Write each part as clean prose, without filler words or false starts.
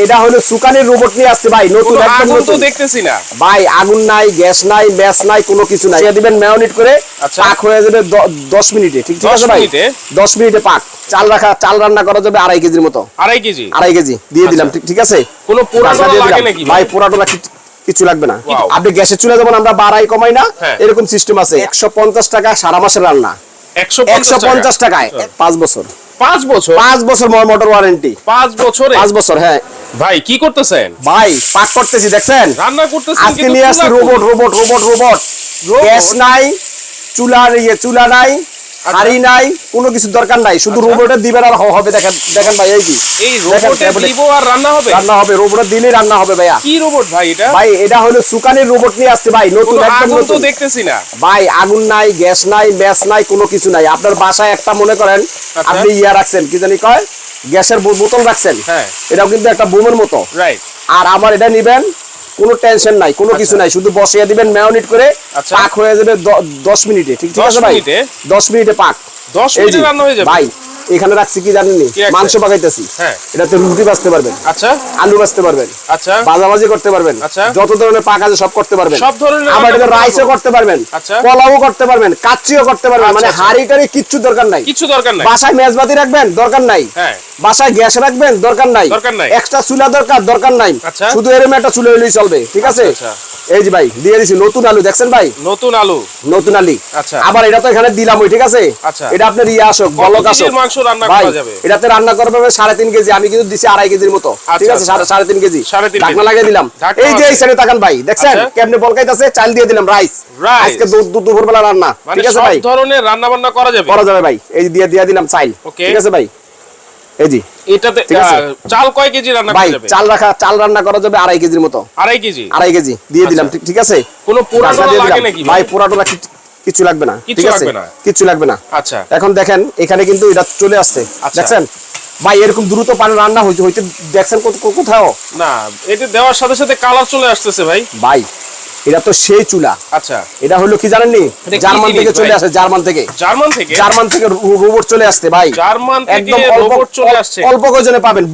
এটা হলো সুকানের রোবট নিয়ে আসছে ভাই, নতুন একদম আগুন তো নতুন। দেখতেছি না ভাই আগুন নাই, গ্যাস নাই, ম্যাচ নাই, কোনো কিছু নাই। দিবেন ম্যারিনেট করে, আচ্ছা। পাক হয়ে যাবে 10 মিনিটে। ঠিক 10 আছে ভাই, মিনিটে? 10 মিনিটে পাক। চাল রান্না করা যাবে 2.5 কেজির মতো। 2.5 কেজি? 2.5 কেজি দিয়ে দিলাম। আচ্ছা। ঠিক আছে, কোনো পোড়া ঢাকনা দিয়ে লাগে দিলাম। নাকি ভাই পোড়া টোড়া কিছু লাগবে না। Wow. আপনি গ্যাসের চুলা যেমন আমরা বাড়াই কমাই না, হ্যাঁ। এরকম সিস্টেম আছে। 150 টাকা সারা মাসের রান্না, 150 টাকায় 5 বছর। 5 বছর? 5 বছর মোটর ওয়ারেন্টি। 5 বছরে? 5 বছর, হ্যাঁ। ভাই কি করতেছেন? ভাই পাক করতেছি, দেখছেন? রান্না করতেছেন আজকে কিন্তু নিয়ে আসছি রোবট। গ্যাস নাই, চুলা নাই, হাড়ি নাই, কোনো কিছু দরকার নাই, শুধু রোবটে দিবেন আর হবে। দেখেন দেখেন ভাই, এই কি এই রোবটে দিব আর রান্না হবে? রান্না হবে, রোবটে দিলেই রান্না হবে ভাইয়া। কি রোবট ভাই এটা? ভাই এটা হলো সুকানের রোবট নিয়ে আসছে ভাই, নতুন একদম আগুন তো নতুন। দেখতেছি না ভাই আগুন নাই, গ্যাস নাই, ম্যাচ নাই, কোনো কিছু নাই। আপনার বাসায় একটা মনে করেন আচ্ছা। আপনি রাখছেন, কি জানি কয়, গ্যাসের বোতল রাখছেন, হ্যাঁ। এটাও কিন্তু একটা বোমের মতো। রাইট। আর আমার এটা নিবেন, কোনো টেনশন নাই, কোনো কিছু নাই, শুধু বসিয়ে দিবেন ম্যারিনেট করে, আচ্ছা। পাক হয়ে যাবে 10 মিনিটে। ঠিক 10 আছে ভাই, মিনিটে? 10 মিনিটে পাক। 10 এই মিনিটে যে, রান্না হয়ে যাবে? ভাই এখানে রাখছি কি জানেন? কি রাখছেন? মাংস পাকাইতেছি। হ্যাঁ। এটাতে রুটি বাজতে পারবেন, আচ্ছা আলু বাজতে পারবেন, আচ্ছা ভাজাভাজি করতে পারবেন, আচ্ছা। যত ধরনের পাক আছে সব করতে পারবেন। সব ধরনের আবার রান্না এটা করতে রাইসও পারবো? করতে পারবেন, আচ্ছা। পোলাও করতে পারবেন, কাচ্চিও করতে পারবেন। আচ্ছা, মানে আচ্ছা। হাঁড়ি টাড়ি কিচ্ছু দরকার নাই। কিছু দরকার নাই? বাসায় মেজবাতি রাখবেন, দরকার নাই। হ্যাঁ। বাসায় গ্যাস রাখবেন, দরকার নাই। দরকার নাই। এক্সট্রা চুলা দরকার নাই। আচ্ছা। শুধু এরকম একটা চুলা হলেই চলবে। ঠিক আছে, আচ্ছা, এই যে ভাই দিয়ে দিছি নতুন আলু, দেখছেন ভাই? নতুন আলু। নতুন আলু। আচ্ছা। আবার এটা তো এখানে দিলাম, ঠিক আছে? আচ্ছা। এটা আপনার আসুক, কত বলক কেজির আসুক। মাংস রান্না ভাই করা যাবে? এটাতে রান্না করবে 3.5 কেজি, আমি কিন্তু দিছি 2.5 কেজির মতো। ঠিক আছে, আচ্ছা। 3.5 কেজি। 3.5 ঢাকনা কেজি। লাগিয়ে দিলাম। ঢাকনা এই যে এই আছে। সাইডে তাকান ভাই, দেখছেন আচ্ছা। কেমনে বলকাইতাছে? চাল দিয়ে দিলাম, রাইস। রাইস। আজকে দুপুরবেলা রান্না। মানে ঠিক আছে সব ভাই, ধরনের রান্না বান্না করা যাবে? করা যাবে ভাই। এই যে দিয়ে দিলাম চাল। ওকে। ঠিক আছে ভাই, এই যে এটাতে ঠিক আছে। চাল কয় কেজি রান্না ভাই করা যাবে? চাল রান্না করা যাবে 2.5 কেজির মতো। 2.5 কেজি? 2.5 কেজি দিয়ে দিলাম। আচ্ছা। ঠিক আছে, কোনো পোড়া ঢাকনা টোড়া দিয়ে লাগে দিলাম। নাকি ভাই পোড়া টোড়া কিছু লাগবে না। কিচ্ছু ঠিক আছে, লাগবে না? কিচ্ছু লাগবে না। আচ্ছা এখন দেখেন এখানে কিন্তু এটা চলে আসছে, আচ্ছা। দেখছেন ভাই? এরকম দ্রুত পানি রান্না হইতে দেখছেন কোথাও? না, এটা দেওয়ার সাথে সাথে কালার চলে আসতেছে ভাই। ভাই এটা তো সেই চুলা। আচ্ছা। এটা হলো কি জানেননি? এটা কি জার্মান জিনিস থেকে চলে ভাই? আসে, জার্মান থেকে। জার্মান থেকে? জার্মান থেকে রোবট চলে আসছে ভাই। জার্মান থেকে একদম রোবট চলে আসছে? অল্প কয়জনে পাবেন,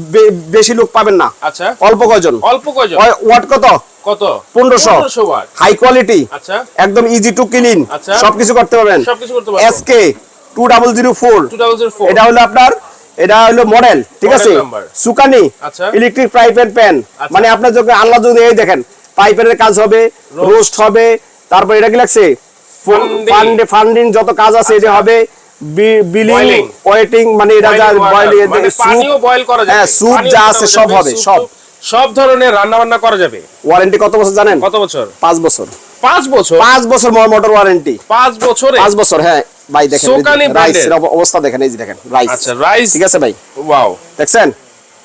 বেশি লোক পাবেন না। আচ্ছা। অল্প কয়জন। অল্প কয়জন? ওয়াট কত? কত? 1500 ওয়াট। হাই কোয়ালিটি, আচ্ছা একদম ইজি টু ক্লিন, আচ্ছা। সবকিছু করতে পারবেন। সবকিছু করতে পারবো। এসকে 2004, 2004। এটা হলো আপনার, এটা হলো মডেল। ঠিক Model আছে, number। সুকানি আচ্ছা। Electric pipe and pan. আচ্ছা। মানে আপনার যখন আল্লাহ যদি এই দেখেন পাইপের কাজ হবে, রোস্ট হবে, তারপর এটা কি লাগছে ফান্ডিং যত কাজ আছে এটা হবে, বিলিং, Boiling। ওয়েটিং, মানে এটা যা বয়েলিং, মানে পানিও বয়েল করা যাবে? হ্যাঁ স্যুপ পানিও যা ফোটানো আছে যাবে, সব হবে, স্যুপ সব। সব ধরনের রান্না বান্না করা যাবে। ওয়ারেন্টি কত বছর জানেন? কত বছর? 5 বছর। 5 বছর? 5 বছর মোটর ওয়ারেন্টি। 5 বছরে? 5 বছর, হ্যাঁ ভাই। দেখেন সোকানি রাইস ব্র্যান্ডের এর অবস্থা দেখেন, এই যে দেখেন রাইস। আচ্ছা, রাইস। ঠিক আছে ভাই, ওয়াও। দেখছেন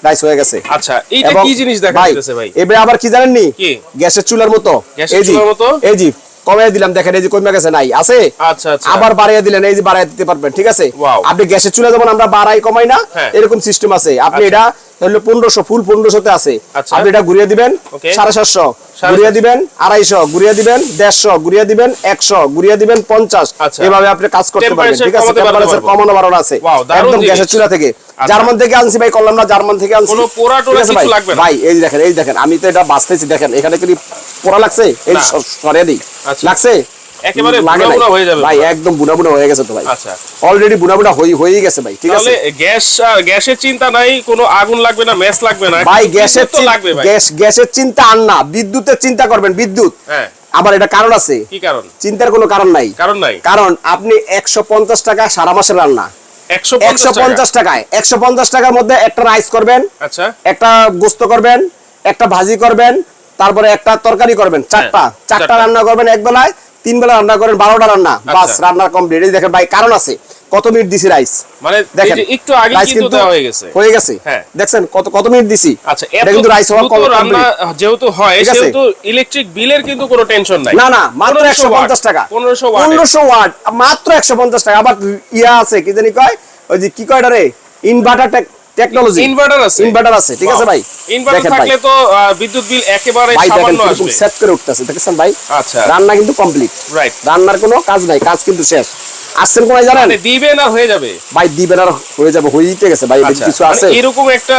রাইস হয়ে গেছে। আচ্ছা, এইটা এবং কি জিনিস দেখা যাচ্ছে ভাই? এবারে আবার কি জানেন নি? কি? গ্যাসের চুলার মতো। গ্যাসের চুলার মতো? এই যে কমিয়ে দিলাম, দেখেন এই যে কমে গেছে, নাই আছে। আচ্ছা আচ্ছা। আবার বাড়িয়ে দিলেন, এই যে বাড়িয়ে দিতে পারবেন। ঠিক আছে, Wow। আপনি গ্যাসের চুলা যেমন আমরা বাড়াই কমাই না, হ্যাঁ। এরকম সিস্টেম আছে। আপনি আচ্ছা। এটা হলো 1500, ফুল 1500 তে আছে। আচ্ছা। আপনি এটা ঘুরিয়ে দিবেন Okay। 750, ঘুরিয়ে দিবেন 250, ঘুরিয়ে দিবেন 150, ঘুরিয়ে দিবেন 100, ঘুরিয়ে দিবেন 50। আচ্ছা। এভাবে আপনি কাজ করতে পারবেন। ঠিক আছে, টেম্পারেচার কমানো বাড়ানো আছে। Wow, দারুণ একদম জিনিস। গ্যাসের চুলা থেকে। আচ্ছা। জার্মান থেকে আনছি ভাই, করলাম না? জার্মান থেকে আনছি। কোনো পোড়া টোড়া ঠিক আছে কিছু ভাই? লাগবে না? ভাই এই যে দেখেন, এই দেখেন আমি তো এটা বাঁচতেছি, দেখেন এখানে কি পোড়া লাগছে? এই না। সরিয়ে দিই। আচ্ছা। লাগছে? একেবারে লাগে বুড়া নাই। বুড়া হয়ে যাবে ভাই একদম বুড়া বুড়া হয়ে গেছে তো ভাই। আচ্ছা। অলরেডি বুড়া বুড়া হয়ে গেছে ভাই। ঠিক আছে, তাহলে গ্যাসের চিন্তা নাই, কোনো আগুন লাগবে না, ম্যাচ লাগবে না। ভাই বিদ্যুৎ তো লাগবে ভাই। গ্যাসের চিন্তা আর না, বিদ্যুতের চিন্তা করবেন। বিদ্যুৎ হ্যাঁ। আবার এটা কারণ আছে। কি কারণ? চিন্তার কোনো কারণ নাই। কারণ নাই? কারণ আপনি 150 টাকা সারা মাসের রান্না, 150 টাকায় 150 টাকার মধ্যে একটা রাইস করবেন, আচ্ছা। একটা গোস্ত করবেন, একটা ভাজি করবেন, তারপরে একটা তরকারি করবেন, চারটা চারটা। রান্না করবেন এক বেলায়, 3 বেলা রান্না করেন, 12টা রান্না, বাস রান্না কমপ্লিট। এই দেখেন ভাই, কারণ আছে। কত মিনিট দিছি রাইস? মানে দেখেন এই যে একটু আগে রাইস কিন্তু দেওয়া হয়ে গেছে। হ্যাঁ। দেখছেন কত মিনিট দিছি। আচ্ছা, এটা কিন্তু রাইস হওয়ার দ্রুত রান্না যেহেতু হয়, ঠিক আছে? সেহেতু ইলেকট্রিক বিলের কিন্তু কোনো টেনশন নাই। না না, মাত্র 150 টাকা। 1500 ওয়াট, মাত্র 150 টাকা। আবার ইয়া আছে, কি জানি কয়, ওই যে কি কয় এটা রে, ইনভার্টার টেকনোলজি। ইনভার্টার আছে। ঠিক আছে ভাই, ইনভার্টার থাকলে তো বিদ্যুৎ বিল একেবারে সামান্য আসবে। সেট করে উঠতেছে, দেখেন ভাই। আচ্ছা। রান্না কিন্তু কমপ্লিট। রাইট। রান্নার কোনো কাজ নাই, কাজ কিন্তু শেষ। আসছেন কোথায় জানেন? মানে দিবেন আর হয়ে যাবে ভাই দিবেন আর হয়ে যাবে, হয়েইতে গেছে ভাই, কিছু আছে এরকম একটা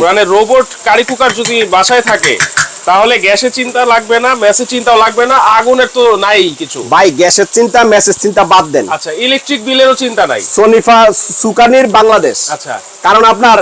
মানে রোবট কারি কুকার যদি বাসায় থাকে তাহলে গ্যাসের চিন্তা লাগবে না, মেসের চিন্তাও লাগবে না, আগুনের তো নাই কিছু ভাই। গ্যাসের চিন্তা মেসের চিন্তা বাদ দেন। আচ্ছা, ইলেকট্রিক বিলেরও চিন্তা নাই। সোনিফা সুকানির বাংলাদেশ। আচ্ছা, কারণ আপনার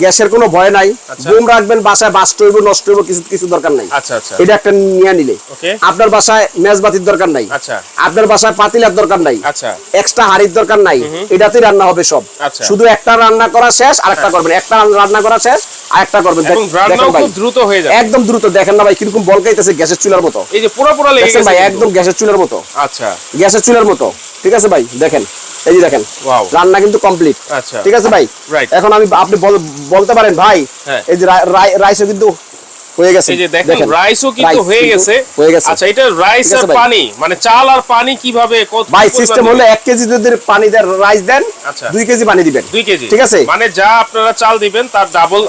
গ্যাসের কোনো ভয় নাই, বুম রাখবেন বাসায়, বাস্ট হইব নষ্ট হইব কিছু দরকার নাই। আচ্ছা আচ্ছা, এটা একটা নিয়ে নিলে ওকে। আপনার বাসায় মেজবাতির দরকার নাই, আচ্ছা, আপনার বাসায় পাতিলার দরকার নাই, আচ্ছা, এক্সট্রা হাড়ির দরকার নাই, এটাতেই রান্না হবে সব। আচ্ছা। শুধু একটা রান্না করা শেষ আরেকটা করবেন, একটা রান্না করা শেষ আরেকটা করবেন। এবং রান্নাও খুব দ্রুত হয়ে যাবে, একদম দ্রুত। দেখেন না ভাই কিরকম বলকাইতেছে, গ্যাসের চুলার মতো। এই যে পুরো পুরো লেগে গেছে ভাই, একদম গ্যাসের চুলার মতো। আচ্ছা, গ্যাসের চুলার মতো, ঠিক আছে ভাই। দেখেন, এই যে দেখেন, ওয়াও, রান্না কিন্তু কমপ্লিট। আচ্ছা, ঠিক আছে ভাই। রাইট। এখন আপনি বলতে পারেন ভাই, হ্যাঁ, এই যে রাইসও কিন্তু হয়ে গেছে। এই যে দেখেন রাইসও কিন্তু হয়ে গেছে। আচ্ছা, এটা রাইস আর পানি মানে চাল আর পানি কিভাবে কত ভাই সিস্টেম হলো 1 কেজি যদি পানি দেন, রাইস দেন, আচ্ছা 2 কেজি পানি দিবেন। 2 কেজি, ঠিক আছে। মানে যা আপনারা চাল দিবেন তার ডাবল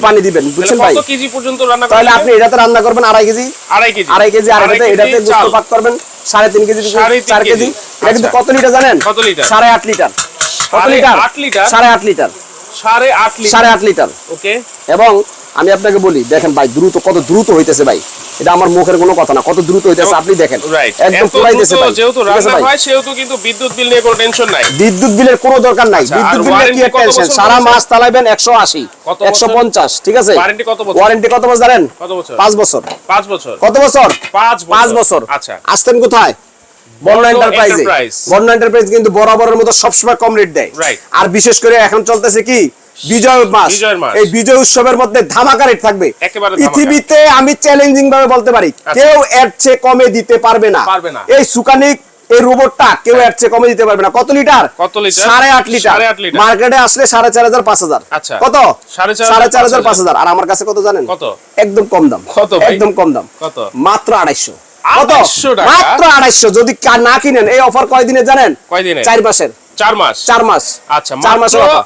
পানি দিবেন, বুঝছেন ভাই? কত কেজি পর্যন্ত রান্না করবেন? তাহলে আপনি এটাতে রান্না করবেন 2.5 কেজি, 2.5 কেজি, আর এটাতে গোশত পাক করবেন 3.5 কেজি, 4 কেজি। এটা কিন্তু কত লিটার জানেন? কত লিটার? 8.5 লিটার। কত litre? 8 litre, 8.5 litre, 8.5 litre. Okay. Okay. এবং আমি আপনাকে বলি, দেখেন ভাই দ্রুত, কত দ্রুত হইতেছে ভাই। এটা আমার মুখের কোনো কথা না, কত দ্রুত হইতেছে আপনি দেখেন। একদম পুরাইতেছে ভাই। যেহেতু রান্না হয় সেহেতু কিন্তু বিদ্যুৎ বিল নিয়ে কোনো টেনশন নাই। বিদ্যুৎ বিলের কোনো দরকার নাই। বিদ্যুৎ বিলের কি টেনশন? সারা মাস চালাবেন 180, 150, ঠিক আছে। ওয়ারেন্টি কত বছর? ওয়ারেন্টি কত বছর জানেন? কত বছর? 5 বছর। 5 বছর। কত বছর? 5 বছর। আচ্ছা, আসতেন কোথায়? বর্ণ এন্টারপ্রাইজে। বর্ণ এন্টারপ্রাইজ কিন্তু বরাবরের মতো সবসময় কম রেট দেয়। আর বিশেষ করে এখন চলতেছে কি বিজয় মাস, এই বিজয় উৎসবের মধ্যে ধামাকা রেট থাকবে। পৃথিবীতে আমি চ্যালেঞ্জিং ভাবে বলতে পারি, কেউ এর চেয়ে কমে দিতে পারবে না। এই সুকানিক এই রোবটটা কেউ এর চেয়ে কমে দিতে পারবে না। কত লিটার? 8.5 লিটার। মার্কেটে আসলে 4.5 5,000। কত? 4.5 5,000। আর আমার কাছে কত জানেন? কত? একদম কম দাম। একদম কম দাম। কত? মাত্র 250। কত? মাত্র 250। যদি না কিনেন, এই অফার কয়দিনে জানেন? কয়দিনে? 4 মাসের। 4 মাস। 4 মাস। আচ্ছা, মাত্র 2800 টাকা।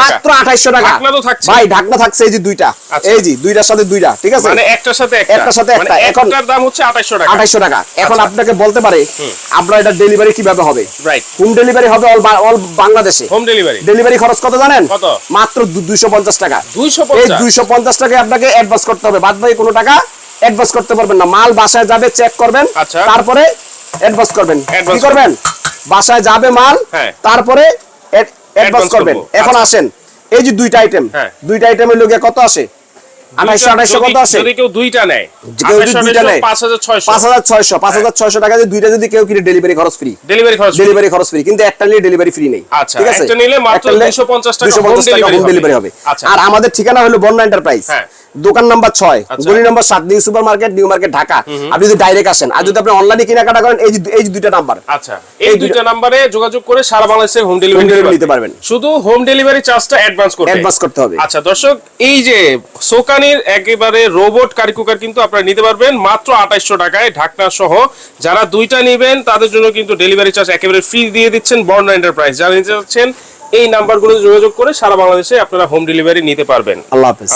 মাত্র 2800 টাকা। ঢাকনা তো থাকছে ভাই, ঢাকনা থাকছে এই যে দুইটা। এই যে দুইটার সাথে দুইটা, ঠিক আছে। মানে একটার সাথে একটা। একটার সাথে একটা। এখন একটার দাম হচ্ছে 2800 টাকা। 2800 টাকা। এখন আপনাকে বলতে পারে আপনার এটা ডেলিভারি কিভাবে হবে? রাইট। হোম ডেলিভারি হবে অল বাংলাদেশে। Home delivery. ডেলিভারি খরচ কত জানেন? কত? মাত্র 250 টাকা। 250। এই 250 টাকা আপনাকে অ্যাডভান্স করতে হবে। বাদ বাকি কোনো টাকা অ্যাডভান্স করতে পারবেন না। মাল বাসায় যাবে, চেক করবেন, তারপরে অ্যাডভান্স করবেন। কি করবেন? বাসায় যাবে মাল, তারপরে অ্যাডভান্স করবেন। এখন আসেন, এই যে দুইটা আইটেম, দুইটা আইটেমের লগে কত আসে? 2800 কত আসে? যদি কেউ দুইটা নেয়, 5600 টাকা দিয়ে দুইটা যদি কেউ কিনে, ডেলিভারি খরচ ফ্রি। ডেলিভারি খরচ ফ্রি, কিন্তু একটা নিলে ডেলিভারি ফ্রি নেই। ঠিক আছে, একটা নিলে মাত্র 250 টাকা হোম ডেলিভারি হবে। আর আমাদের ঠিকানা হলো বর্ণ এন্টারপ্রাইজ, দোকান নাম্বার 6, গলি number 7, new super market, new market, Dhaka. আপনি যদি ডাইরেক্ট আসেন, আর যদি আপনি অনলাইনে কেনাকাটা করেন, এই যে দুইটা নাম্বার। আচ্ছা, এই দুইটা নম্বরে যোগাযোগ করে সারা বাংলাদেশে হোম ডেলিভারি নিতে পারবেন। শুধু হোম ডেলিভারি চার্জটা অ্যাডভান্স করতে হবে। আচ্ছা দর্শক, এই যে সোকানির একেবারে রোবট কারি কুকার কিন্তু আপনারা নিতে পারবেন মাত্র 2800 টাকায়, ঢাকনা সহ। যারা দুইটা নেবেন তাদের জন্য কিন্তু ডেলিভারি চার্জ একেবারে ফ্রি দিয়ে দিচ্ছেন বর্ণ এন্টারপ্রাইজ। যারা নিতে চাচ্ছেন এই নাম্বারগুলো যোগাযোগ করে সারা বাংলাদেশে আপনারা হোম ডেলিভারি নিতে পারবেন। আল্লাহ হাফেজ।